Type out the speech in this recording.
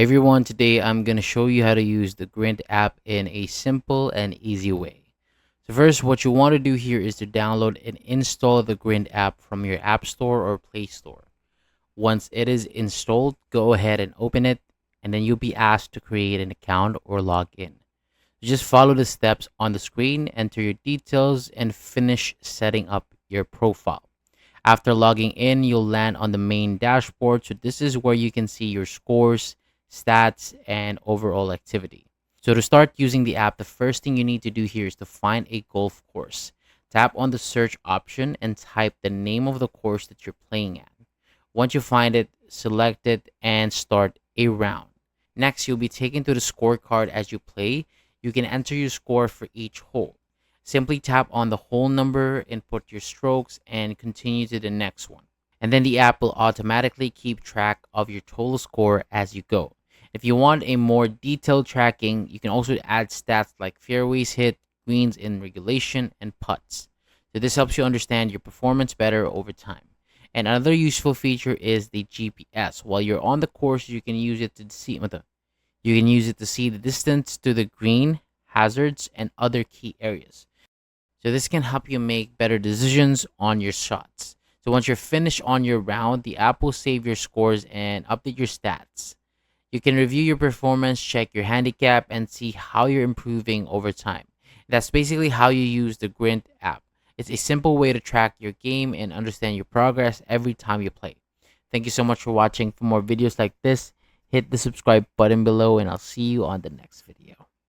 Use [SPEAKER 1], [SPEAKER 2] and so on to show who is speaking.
[SPEAKER 1] Hey everyone, today I'm going to show you how to use the Grint app in a simple and easy way. So first, what you want to do here is to download and install the Grint app from your App Store or Play Store. Once it is installed, go ahead and open it, and then you'll be asked to create an account or log in. Just follow the steps on the screen, enter your details, and finish setting up your profile. After logging in, you'll land on the main dashboard. So this is where you can see your scores, stats, and overall activity. So to start using the app, the first thing you need to do here is to find a golf course. Tap on the search option and type the name of the course that you're playing at. Once you find it, select it and start a round. Next, you'll be taken to the scorecard as you play. You can enter your score for each hole. Simply tap on the hole number, input your strokes, and continue to the next one. And then the app will automatically keep track of your total score as you go. If you want a more detailed tracking, you can also add stats like fairways hit, greens in regulation, and putts. So this helps you understand your performance better over time. And another useful feature is the GPS. While you're on the course, you can use it to see the distance to the green, hazards, and other key areas. So this can help you make better decisions on your shots. So once you're finished on your round, the app will save your scores and update your stats. You can review your performance, check your handicap, and see how you're improving over time. That's basically how you use the Grint app. It's a simple way to track your game and understand your progress every time you play. Thank you so much for watching. For more videos like this, hit the subscribe button below, and I'll see you on the next video.